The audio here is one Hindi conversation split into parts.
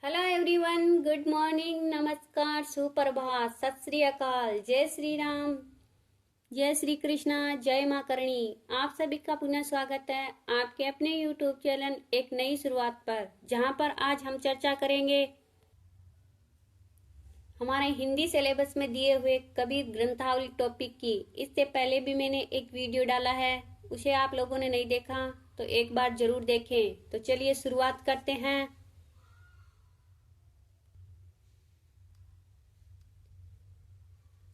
हेलो एवरीवन, गुड मॉर्निंग, नमस्कार, सुप्रभात, सत श्री अकाल, जय श्री राम, जय श्री कृष्णा, जय माँ करणी। आप सभी का पुनः स्वागत है आपके अपने यूट्यूब चैनल एक नई शुरुआत पर, जहां पर आज हम चर्चा करेंगे हमारे हिंदी सिलेबस में दिए हुए कबीर ग्रंथावली टॉपिक की। इससे पहले भी मैंने एक वीडियो डाला है, उसे आप लोगों ने नहीं देखा तो एक बार जरूर देखें। तो चलिए शुरुआत करते हैं।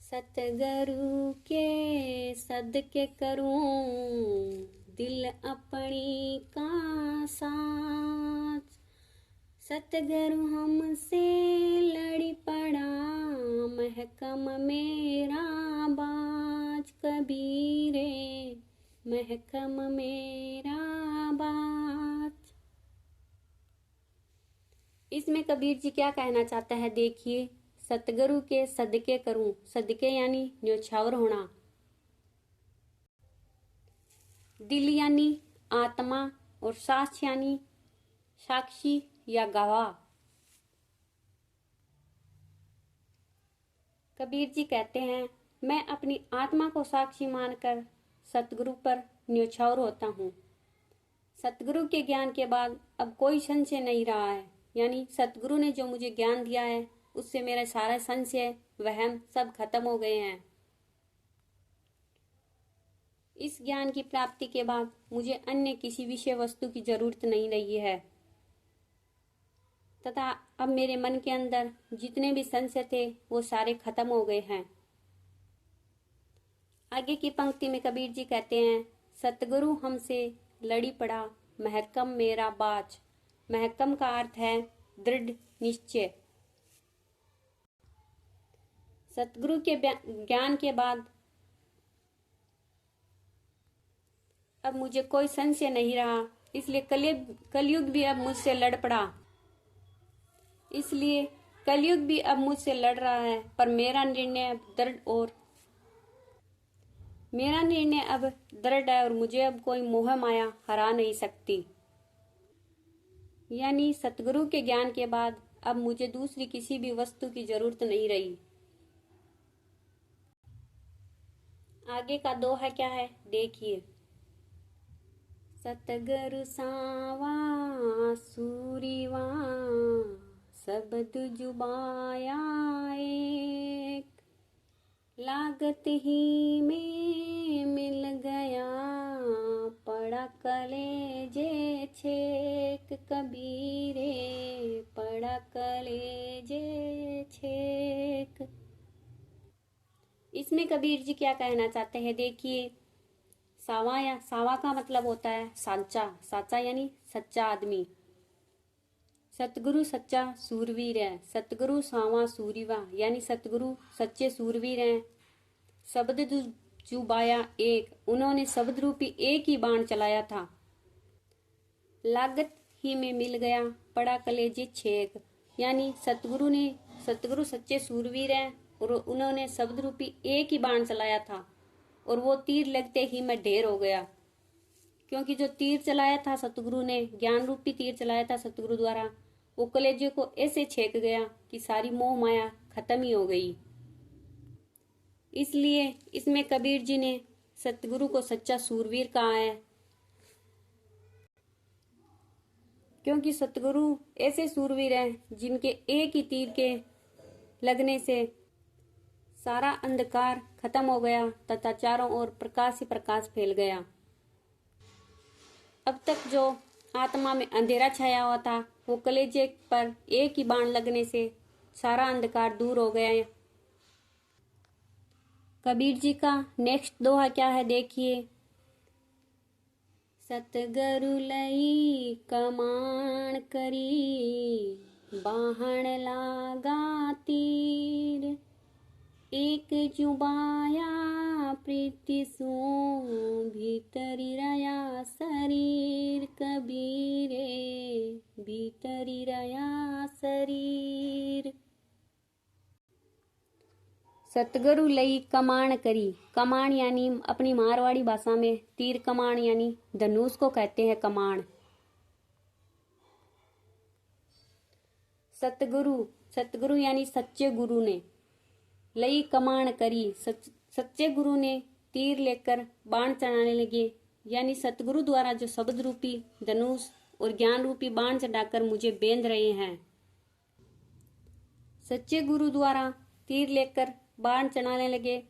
सतगुरु के सदके करूं दिल अपनी का साथ। सतगुरु हमसे लड़ी पड़ा महकम मेरा बाज। कबीरे महकम मेरा बाज। इसमें कबीर जी क्या कहना चाहता है, देखिए। सतगुरु के सदके करूं, सदके यानी न्योछावर होना, दिल यानी आत्मा, और साक्ष यानी साक्षी या गवाह। कबीर जी कहते हैं, मैं अपनी आत्मा को साक्षी मानकर सतगुरु पर न्योछावर होता हूँ। सतगुरु के ज्ञान के बाद अब कोई संशय नहीं रहा है, यानी सतगुरु ने जो मुझे ज्ञान दिया है उससे मेरा सारा संशय वहम सब खत्म हो गए हैं। इस ज्ञान की प्राप्ति के बाद मुझे अन्य किसी विषय वस्तु की जरूरत नहीं रही है, तथा अब मेरे मन के अंदर जितने भी संशय थे वो सारे खत्म हो गए हैं। आगे की पंक्ति में कबीर जी कहते हैं, सतगुरु हमसे लड़ी पड़ा महकम मेरा बाज। महकम का अर्थ है दृढ़ निश्चय। सतगुरु के ज्ञान के बाद अब मुझे कोई संशय नहीं रहा, इसलिए कलयुग भी अब मुझसे लड़ पड़ा। इसलिए कलयुग भी अब मुझसे लड़ रहा है, पर मेरा निर्णय अब दृढ़ है और मुझे अब कोई मोह माया हरा नहीं सकती। यानी सतगुरु के ज्ञान के बाद अब मुझे दूसरी किसी भी वस्तु की जरूरत नहीं रही। आगे का दोहा क्या है, देखिए। सतगुरु सावा सूरीवा शब्द जुबाया एक। लागत ही में मिल गया पड़ा कलेजे छेक। कबीरे पड़ा कलेजे छेक। इसमें कबीर जी क्या कहना चाहते हैं, देखिए। सावा का मतलब होता है सांचा। साचा यानी सच्चा आदमी। सतगुरु सच्चा सूरवीर है। सतगुरु सावा सूरीवा यानी सतगुरु सच्चे सूरवीर हैं। शब्द जुबाया एक, उन्होंने शब्द रूपी एक ही बाण चलाया था। लागत ही में मिल गया पड़ा कलेजे छेक, यानी सतगुरु सच्चे सूरवीर हैं और उन्होंने शब्द रूपी एक ही बाण चलाया था, और वो तीर लगते ही मैं ढेर हो गया। क्योंकि जो तीर चलाया था सतगुरु ने, ज्ञान रूपी तीर चलाया था सतगुरु द्वारा, वो कलेजे को ऐसे छेक गया कि सारी मोह माया खत्म ही हो गई। इसलिए इसमें कबीर जी ने सतगुरु को सच्चा सूरवीर कहा है, क्योंकि सतगुरु ऐसे सूरवीर हैं जिनके एक ही तीर के लगने से सारा अंधकार खत्म हो गया तथा चारों ओर प्रकाश ही प्रकाश फैल गया। अब तक जो आत्मा में अंधेरा छाया हुआ था, वो कलेजे पर एक ही बाण लगने से सारा अंधकार दूर हो गया। कबीर जी का नेक्स्ट दोहा क्या है, देखिए। सतगुरु लई कमान करी बाहन लागा तीर। एक जुबाया प्रीति सो भीतरी रया शरीर। कबीरे भीतरी रया शरीर। सतगुरु लई कमाण करी। कमाण यानी अपनी मारवाड़ी भाषा में तीर कमाण यानी धनुष को कहते हैं कमाण। सतगुरु, सतगुरु यानी सच्चे गुरु ने। लई कमान करी, सच्चे गुरु ने तीर लेकर बाण चढ़ाने लगे, यानी सतगुरु द्वारा जो शब्द रूपी धनुष और ज्ञान रूपी बाण चढ़ाकर मुझे बेंध रहे हैं। सच्चे गुरु द्वारा तीर लेकर बाण चढ़ाने लगे,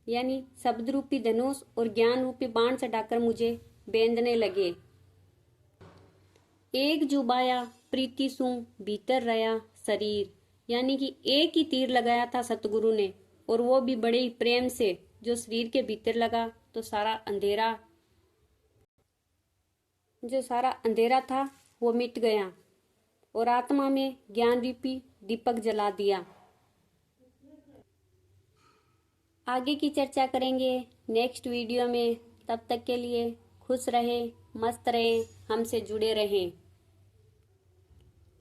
यानी शब्द रूपी धनुष और ज्ञान रूपी बाण चढ़ाकर मुझे बेंधने लगे। एक जुबाया प्रीति सु भीतर रहा शरीर, यानी कि एक ही तीर लगाया था सतगुरु ने, और वो भी बड़े ही प्रेम से। जो शरीर के भीतर लगा तो सारा अंधेरा था वो मिट गया, और आत्मा में ज्ञान रूपी दीपक जला दिया। आगे की चर्चा करेंगे नेक्स्ट वीडियो में। तब तक के लिए खुश रहे, मस्त रहे, हमसे जुड़े रहें,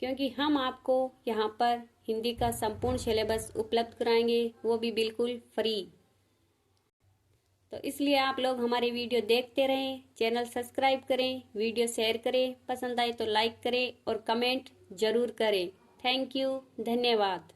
क्योंकि हम आपको यहाँ पर हिंदी का संपूर्ण सिलेबस उपलब्ध कराएंगे, वो भी बिल्कुल फ्री। तो इसलिए आप लोग हमारे वीडियो देखते रहें, चैनल सब्सक्राइब करें, वीडियो शेयर करें, पसंद आए तो लाइक करें और कमेंट जरूर करें। थैंक यू, धन्यवाद।